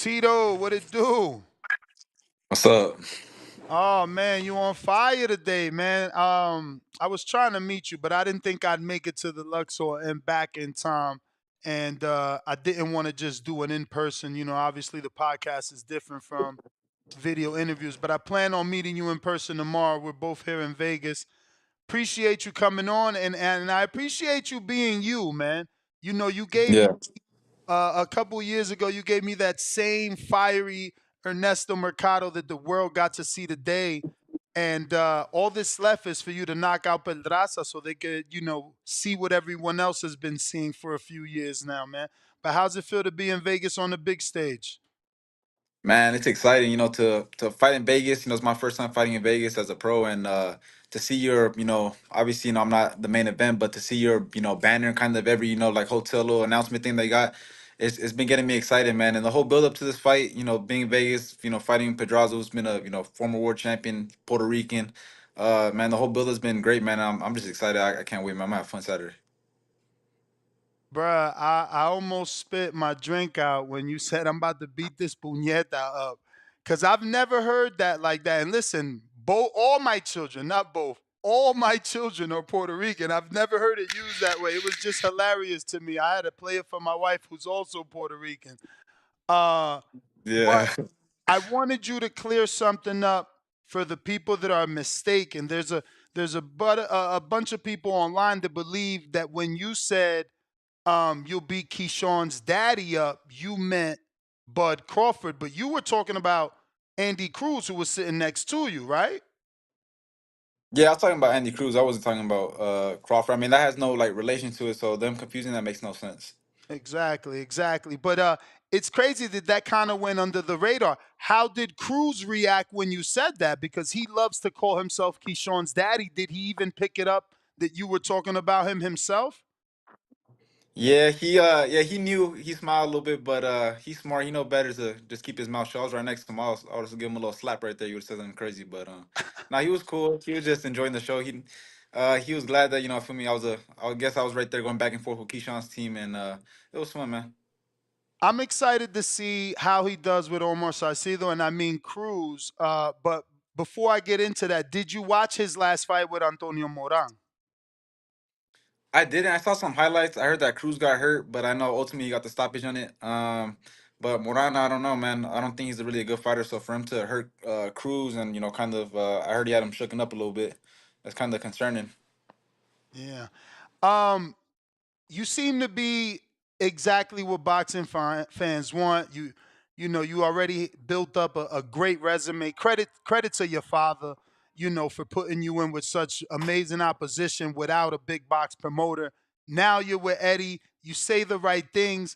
Tito, what it do? What's up? Oh man, you on fire today, man. I was trying to meet you, but I didn't think I'd make it to the Luxor and back in time. And I didn't want to just do an in person. Obviously the podcast is different from video interviews, but I plan on meeting you in person tomorrow. We're both here in Vegas. Appreciate you coming on, and I appreciate you being you, man. You gave Yeah, a couple years ago, you gave me that same fiery Ernesto Mercado that the world got to see today. And all this left is for you to knock out Pedraza so they could, see what everyone else has been seeing for a few years now, man. But how's it feel to be in Vegas on the big stage? man, it's exciting, to fight in Vegas. It's my first time fighting in Vegas as a pro, and to see your, obviously, I'm not the main event, but to see your, banner kind of every, like hotel little announcement thing they got, it's been getting me excited, man. And the whole build up to this fight, being in Vegas, fighting Pedraza, who's been a, former world champion, Puerto Rican. Man, the whole build has been great, man. I'm just excited. I can't wait, man. I'm gonna have fun Saturday. Bruh, I almost spit my drink out when you said I'm about to beat this puñeta up. Cause I've never heard that like that. And listen, all my children, not both, all my children are Puerto Rican. I've never heard it used that way. It was just hilarious to me. I had to play it for my wife who's also Puerto Rican. Uh, but Yeah. I wanted you to clear something up for the people that are mistaken. There's a bunch of people online that believe that when you said you'll beat Keyshawn's daddy up, you meant Bud Crawford, but you were talking about Andy Cruz, who was sitting next to you, right? Yeah, I was talking about Andy Cruz. I wasn't talking about Crawford. I mean, that has no like relation to it, so them confusing that makes no sense. Exactly, exactly. But it's crazy that that kind of went under the radar. How did Cruz react when you said that? Because he loves to call himself Keyshawn's daddy. Did he even pick it up that you were talking about him himself? Yeah, he knew. He smiled a little bit, but he's smart. He know better to just keep his mouth shut. I was right next to him. I was give him a little slap right there. You would have said something crazy, but nah, he was cool. He was just enjoying the show. He was glad that for me, I guess I was right there going back and forth with Keyshawn's team, and it was fun, man. I'm excited to see how he does with Omar Salcido, and I mean Cruz. But before I get into that, did you watch his last fight with Antonio Moran? I didn't. I saw some highlights. I heard that Cruz got hurt, but I know ultimately he got the stoppage on it. But Morana, I don't know, man. I don't think he's really a good fighter. So for him to hurt Cruz and kind of, I heard he had him shooken up a little bit. That's kind of concerning. Yeah. Um, you seem to be exactly what boxing fans want. You already built up a great resume. Credit to your father, for putting you in with such amazing opposition without a big box promoter. Now you're with Eddie. You say the right things.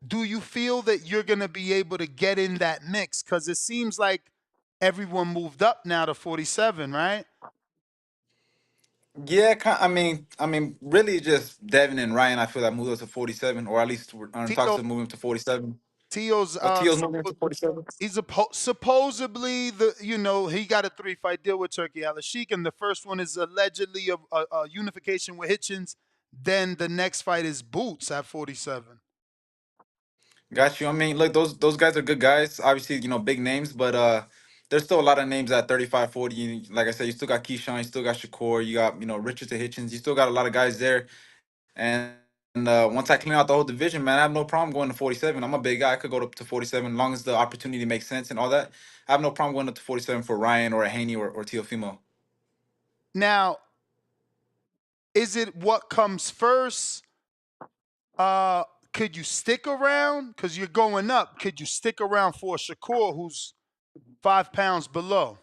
Do you feel that you're going to be able to get in that mix? Because it seems like everyone moved up now to 47, right? Yeah, really just Devin and Ryan. I feel like moved us to 47, or at least we're on talks Tito, to move him to 47. Tio's Oh, Teal's moving to 47. he's supposedly he got a 3 fight deal with Turkey Al Sheik, and the first one is allegedly a unification with Hitchens. Then the next fight is Boots at 47. Got you. I mean, look, those guys are good guys. Obviously, big names, but there's still a lot of names at 35, 40. Like I said, you still got Keyshawn, you still got Shakur, you got, Richard to Hitchens. You still got a lot of guys there. And once I clean out the whole division, man, I have no problem going to 47. I'm a big guy. I could go to 47 as long as the opportunity makes sense and all that. I have no problem going up to 47 for Ryan or a Haney or Teofimo. Now, is it what comes first? Uh, could you stick around? Because you're going up. Could you stick around for Shakur, who's 5 pounds below?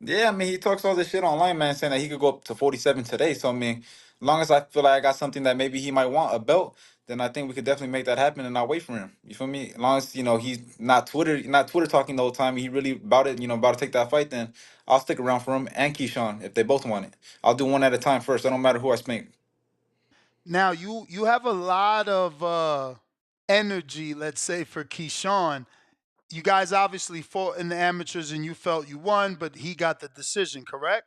Yeah, I mean, he talks all this shit online, man, saying that he could go up to 47 today. So, I mean, as long as I feel like I got something that maybe he might want, a belt, then I think we could definitely make that happen and not wait for him. You feel me? As long as, he's not Twitter talking the whole time, he really about it, about to take that fight, then I'll stick around for him and Keyshawn if they both want it. I'll do one at a time first. It don't matter who I spank. Now you have a lot of energy, let's say, for Keyshawn. You guys obviously fought in the amateurs and you felt you won, but he got the decision, correct?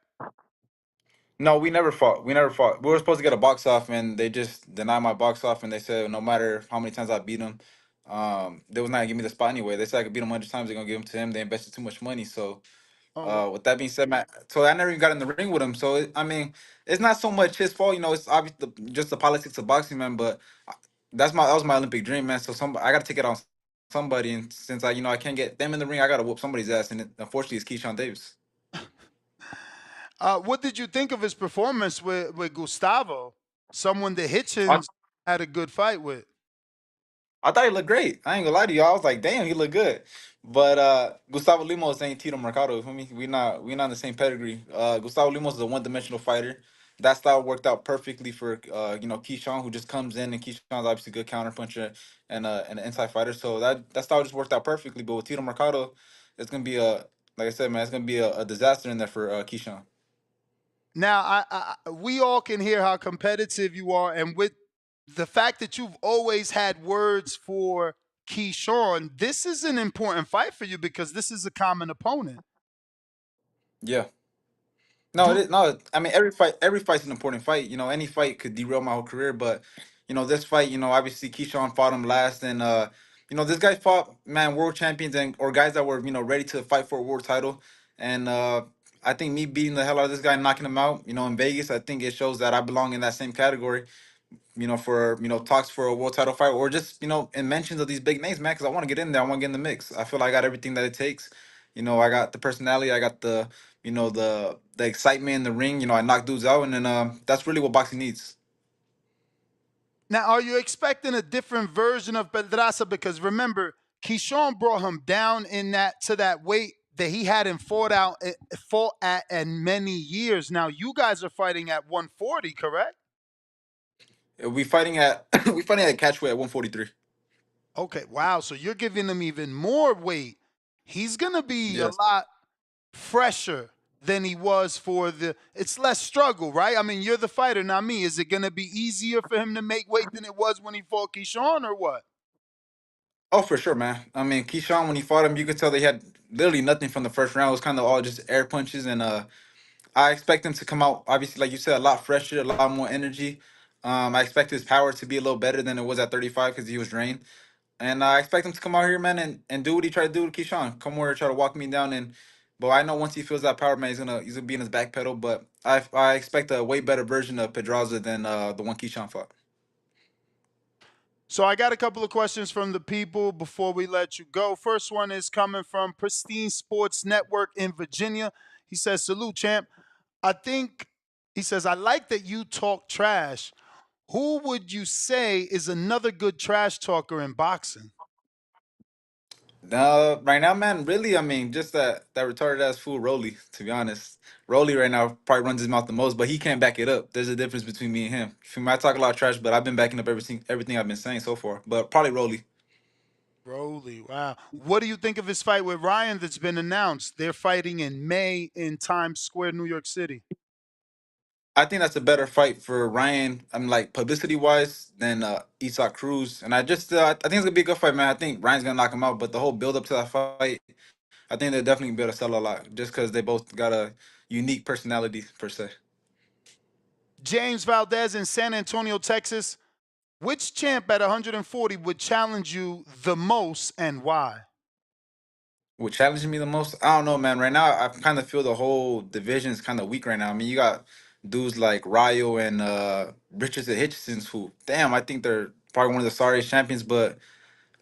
No, we never fought. We never fought. We were supposed to get a box off, and they just denied my box off, and they said no matter how many times I beat him, They was not gonna give me the spot anyway. They said I could beat him 100 times. They're gonna give him to him. They invested too much money. So Oh, wow. with that being said, man, so I never even got in the ring with him. So I mean, it's not so much his fault. You know, it's obvious just the politics of boxing, man. But that was my Olympic dream, man. So I got to take it on somebody. And since I can't get them in the ring, I got to whoop somebody's ass. And unfortunately, it's Keyshawn Davis. What did you think of his performance with Gustavo? Someone the I, Hitchens had a good fight with. I thought he looked great. I ain't gonna lie to you. I was like, damn, he looked good. But Gustavo Limos ain't Tito Mercado. You feel me? We not in the same pedigree. Gustavo Limos is a one-dimensional fighter. That style worked out perfectly for Keyshawn, who just comes in, and Keyshawn's obviously a good counter puncher and an inside fighter. So that style just worked out perfectly. But with Tito Mercado, it's gonna be a like I said, man, it's gonna be a disaster in there for Keyshawn. Now, we all can hear how competitive you are, and with the fact that you've always had words for Keyshawn, this is an important fight for you because this is a common opponent. Yeah. No, Do it is no. I mean, every fight's an important fight. You know, any fight could derail my whole career, but this fight, obviously Keyshawn fought him last, and this guy fought man world champions and or guys that were ready to fight for a world title, and I think me beating the hell out of this guy, and knocking him out, in Vegas, I think it shows that I belong in that same category, for talks for a world title fight or just in mentions of these big names, man. Because I want to get in there, I want to get in the mix. I feel like I got everything that it takes. I got the personality, I got the the excitement in the ring. I knock dudes out, and then that's really what boxing needs. Now, are you expecting a different version of Pedraza? Because remember, Keyshawn brought him down in that to that weight that he hadn't fought at in many years. Now you guys are fighting at 140, correct? We fighting at we fighting at catchweight at 143. Okay, wow. So you're giving him even more weight. He's gonna be a Yes. lot fresher than he was for the. It's less struggle, right? I mean, you're the fighter, not me. Is it gonna be easier for him to make weight than it was when he fought Keyshawn, or what? Oh, for sure, man. I mean, Keyshawn, when he fought him, you could tell they had literally nothing from the first round. It was kind of all just air punches, and I expect him to come out, obviously, like you said, a lot fresher, a lot more energy. I expect his power to be a little better than it was at 35 because he was drained. And I expect him to come out here, man, and do what he tried to do to Keyshawn. Come over, try to walk me down, but I know once he feels that power, man, he's gonna be in his back pedal. But I expect a way better version of Pedraza than the one Keyshawn fought. So I got a couple of questions from the people before we let you go. First one is coming from Pristine Sports Network in Virginia. He says, "Salute, champ. I think," he says, "I like that you talk trash. Who would you say is another good trash talker in boxing?" Right now, man, really, I mean, just that retarded ass fool, Rolly. To be honest, Rolly right now probably runs his mouth the most, but he can't back it up. There's a difference between me and him. For me, I talk a lot of trash, but I've been backing up everything I've been saying so far. But probably Rolly. Broly, wow. What do you think of his fight with Ryan that's been announced? They're fighting in May in Times Square, New York City. I think that's a better fight for Ryan. I'm like publicity wise than Isak Cruz, and I think it's gonna be a good fight, man. I think Ryan's gonna knock him out, but the whole build up to that fight, I think they're definitely gonna be able to sell a lot just because they both got a unique personality per se. James Valdez in San Antonio, Texas. Which champ at 140 would challenge you the most and why? What challenges me the most? I don't know, man. Right now, I kind of feel the whole division is kind of weak right now. I mean, you got dudes like Ryo and Richardson Hitchens, who, damn, I think they're probably one of the sorriest champions. But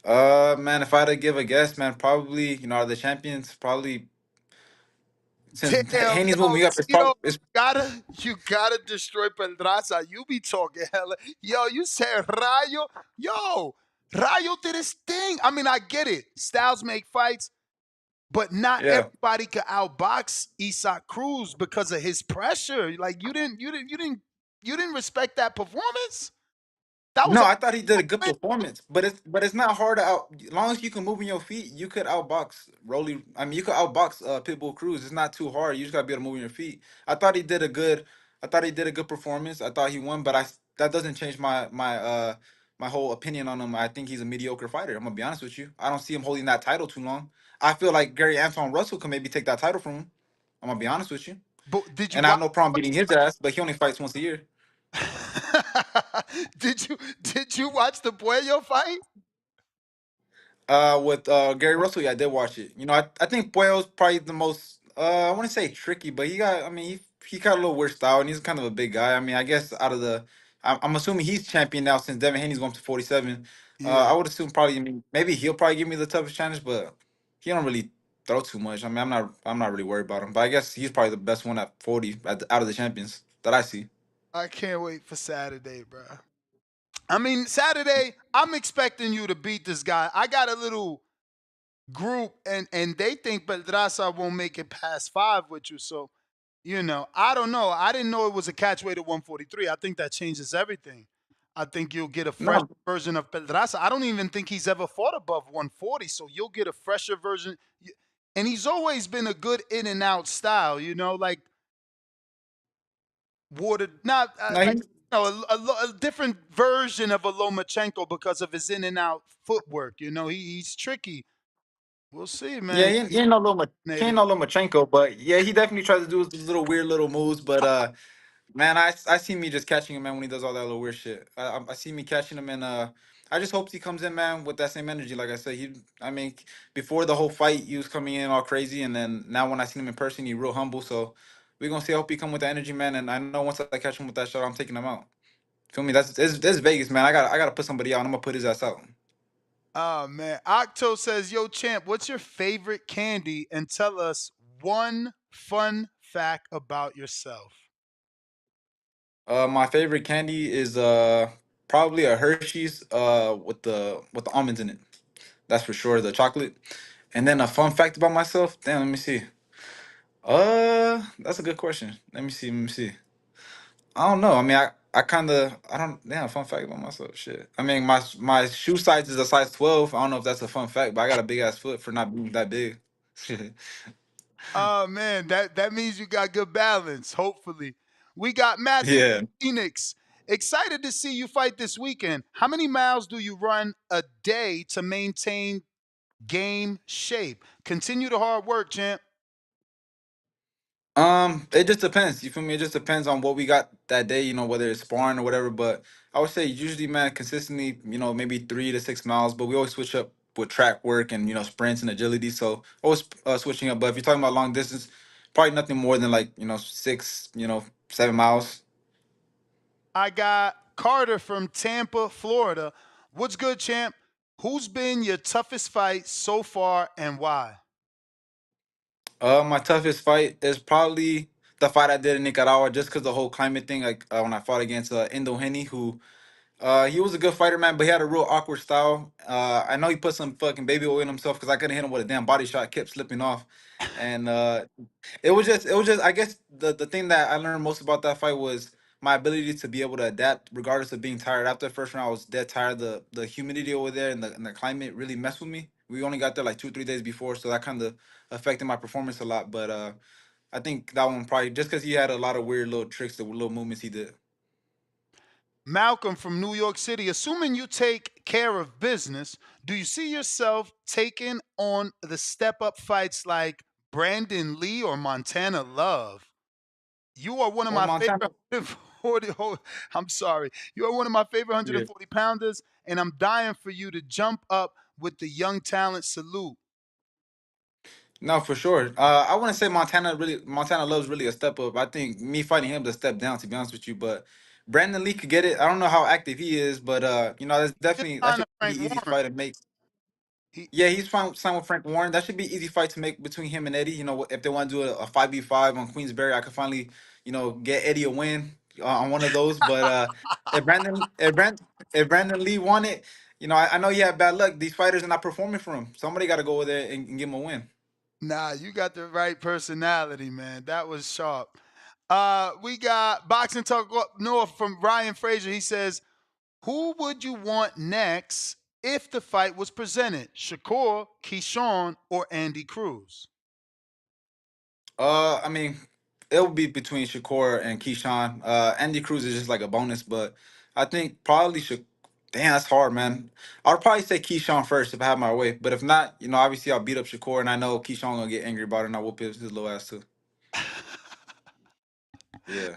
man, if I had to give a guess, man, probably out of the champions, probably since Damn, Haney's yo, moving up, it's Tito, probably it's you gotta destroy Pedraza. You be talking hella. Yo, you said Rayo. Yo, Rayo did his thing. I mean, I get it. Styles make fights, but not yeah. everybody could outbox Isak Cruz because of his pressure. Like you didn't respect that performance. That was No, a I thought he did a good performance, but it's not hard to out. As long as you can move in your feet, you could outbox Rolly. I mean, you could outbox Pitbull Cruz. It's not too hard. You just gotta be able to move in your feet. I thought he did a good. I thought he did a good performance. I thought he won, but that doesn't change my whole opinion on him. I think he's a mediocre fighter. I'm gonna be honest with you. I don't see him holding that title too long. I feel like Gary Anton Russell can maybe take that title from him. I'm gonna be honest with you, But did you and I have watch? no problem beating his ass, but he only fights once a year. did you watch the Puello fight? With Gary Russell, yeah, I did watch it. I think Puel's probably the most I want to say tricky, but he got a little weird style and he's kind of a big guy. I mean, I guess out of the I'm assuming he's champion now since Devin Haney's going to 47. Yeah. I would assume probably, I mean, maybe he'll probably give me the toughest challenge, but he don't really throw too much. I mean, I'm not really worried about him. But I guess he's probably the best one at 40 out of the champions that I see. I can't wait for Saturday, bro. I mean, Saturday, I'm expecting you to beat this guy. I got a little group, and they think Pedraza won't make it past five with you. So, I don't know. I didn't know it was a catch weight at 143. I think that changes everything. I think you'll get a fresh No, version of Pedraza. I don't even think he's ever fought above 140. So you'll get a fresher version. And he's always been a good in and out style, like watered, not no, like he, a different version of a Lomachenko because of his in and out footwork. He's tricky. We'll see, yeah, man. he ain't no Lomachenko, but yeah, he definitely tries to do his little weird little moves. But man, I see me just catching him, man, when he does all that little weird shit. I see me catching him, and I just hope he comes in, man, with that same energy. Like I said, I mean, before the whole fight, he was coming in all crazy, and then now when I see him in person, he real humble. So we're gonna see. I hope he come with that energy, man. And I know once I catch him with that shot, I'm taking him out. Feel me? That's Vegas, man. I gotta put somebody out. And I'm gonna put his ass out. Oh man. Octo says, "Yo, champ, what's your favorite candy? And tell us one fun fact about yourself." My favorite candy is probably a Hershey's with the almonds in it. That's for sure, the chocolate. And then a fun fact about myself. Damn, let me see. That's a good question. Let me see. I don't know. I mean, I kind of I don't. Damn, fun fact about myself. Shit. I mean, my shoe size is a size 12. I don't know if that's a fun fact, but I got a big ass foot for not being that big. Oh man, that means you got good balance. Hopefully, we got Matthew Yeah. Phoenix. Excited to see you fight this weekend. How many miles do you run a day to maintain game shape? Continue the hard work, champ. It just depends. You feel me? It just depends on what we got that day, whether it's sparring or whatever. But I would say usually, man, consistently, maybe 3 to 6 miles. But we always switch up with track work and sprints and agility. So always switching up. But if you're talking about long distance, probably nothing more than like 6, 7 miles. I got Carter from Tampa, Florida. What's good, champ? Who's been your toughest fight so far and why? My toughest fight is probably the fight I did in Nicaragua, just because the whole climate thing. Like when I fought against Indo Heni, who he was a good fighter, man, but he had a real awkward style. I know he put some fucking baby oil in himself because I couldn't hit him with a damn body shot. Kept slipping off, and it was just. I guess the thing that I learned most about that fight was my ability to be able to adapt regardless of being tired. After the first round, I was dead tired. The humidity over there and the climate really messed with me. We only got there like 2 3 days before, so that kind of affected my performance a lot. But I think that one probably just because he had a lot of weird little tricks, the little movements he did. Malcolm from New York City. Assuming you take care of business, do you see yourself taking on the step up fights like Brandon Lee or Montana Love? You are one of Well, my Montana. favorite 140. I'm sorry. You are one of my favorite Yeah. 140 pounders, and I'm dying for you to jump up with the young talent salute. No, for sure. I wouldn't say Montana loves really a step up. I think me fighting him is a step down, to be honest with you. But Brandon Lee could get it. I don't know how active he is, but that's Just definitely that signed should to be Frank easy Warren. fight to make. He, Yeah, he's fine signed with Frank Warren. That should be easy fight to make between him and Eddie. If they want to do a 5v5 on Queensberry, I could finally, get Eddie a win on one of those. But if Brandon Lee won it, I know he had bad luck. These fighters are not performing for him. Somebody got to go over there and give him a win. nah, you got the right personality, man. That was sharp. We got Boxing Talk Up North from Ryan Frazier. He says, who would you want next if the fight was presented? Shakur, Keyshawn, or Andy Cruz? I mean, it would be between Shakur and Keyshawn. Andy Cruz is just like a bonus, but I think probably should. Damn, that's hard, man. I'd probably say Keyshawn first if I had my way, but if not, obviously I'll beat up Shakur, and I know Keyshawn gonna get angry about it, and I'll whoop his little ass too. Yeah.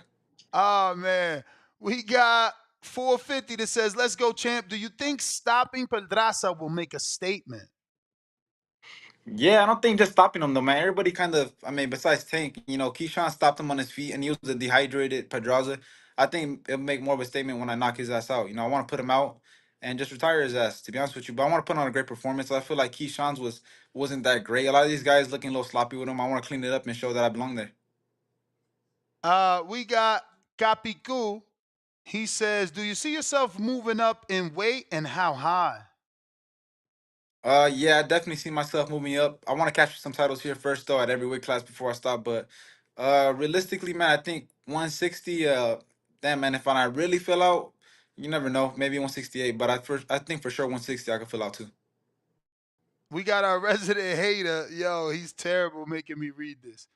Oh man, we got 450 that says, "Let's go, champ." Do you think stopping Pedraza will make a statement? Yeah, I don't think just stopping him though, man. Everybody kind of, I mean, besides Tank, Keyshawn stopped him on his feet and he was a dehydrated Pedraza. I think it'll make more of a statement when I knock his ass out. I want to put him out and just retire his ass, to be honest with you. But I want to put on a great performance. I feel like Keyshawn's wasn't that great. A lot of these guys looking a little sloppy with him. I want to clean it up and show that I belong there. We got Capicu. He says, "Do you see yourself moving up in weight and how high?" Yeah, I definitely see myself moving up. I want to capture some titles here first, though, at every weight class before I stop. But realistically, man, I think 160. Damn, man, if I really fill out, you never know. Maybe 168, but I think for sure 160 I could fill out too. We got our resident hater. Yo, he's terrible making me read this.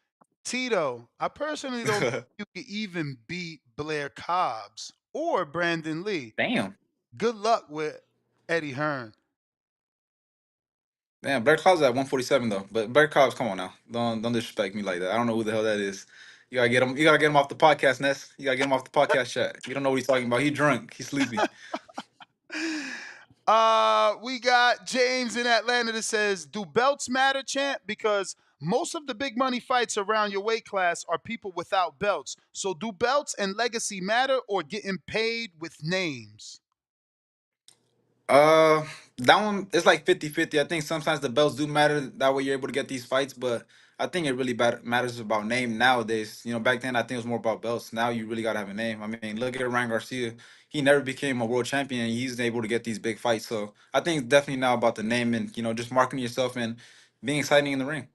Tito, I personally don't think you can even beat Blair Cobbs or Brandon Lee. Damn, Good luck with Eddie Hearn. damn. Blair Cloud's at 147 though. But Blair Cloud's, come on now, don't disrespect me like that. I don't know who the hell that is. You gotta get him. You gotta get him off the podcast, Ness. You gotta get him off the podcast chat. You don't know what he's talking about. He drunk. He's sleepy. We got James in Atlanta that says, "Do belts matter, champ? Because most of the big money fights around your weight class are people without belts. So do belts and legacy matter or getting paid with names?" Uh, that one it's like 50-50. I think sometimes the belts do matter. That way you're able to get these fights, but I think it really matters about name nowadays. Back then I think it was more about belts. Now you really gotta have a name. I mean, look at Ryan Garcia. He never became a world champion. And he's able to get these big fights. So I think it's definitely now about the name and just marketing yourself and being exciting in the ring.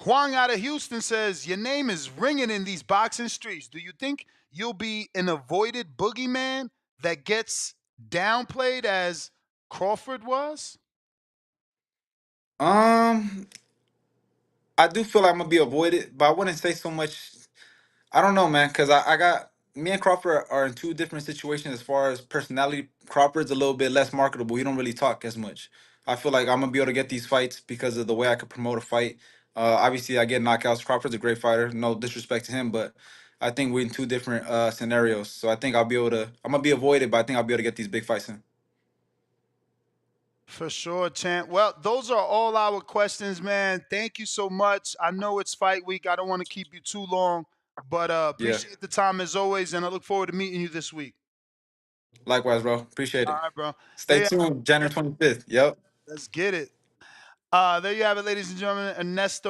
Huang out of Houston says, "Your name is ringing in these boxing streets. Do you think you'll be an avoided boogeyman that gets downplayed as Crawford was?" Um, I do feel like I'm gonna be avoided, but I wouldn't say so much. I don't know, man, because I got me and Crawford are in two different situations as far as personality. Crawford's a little bit less marketable. He don't really talk as much. I feel like I'm gonna be able to get these fights because of the way I could promote a fight. Obviously, I get knockouts. Crawford's a great fighter. No disrespect to him, but I think we're in two different scenarios. So I think I'll be able to. I'm gonna be avoided, but I think I'll be able to get these big fights in. For sure, champ. Well, those are all our questions, man. Thank you so much. I know it's fight week. I don't want to keep you too long, but Yeah. appreciate the time as always, and I look forward to meeting you this week. Likewise, bro. Appreciate All it. right, bro. Stay There you, tuned. January 25th. Yep. let's get it. There you have it, ladies and gentlemen. Ernesto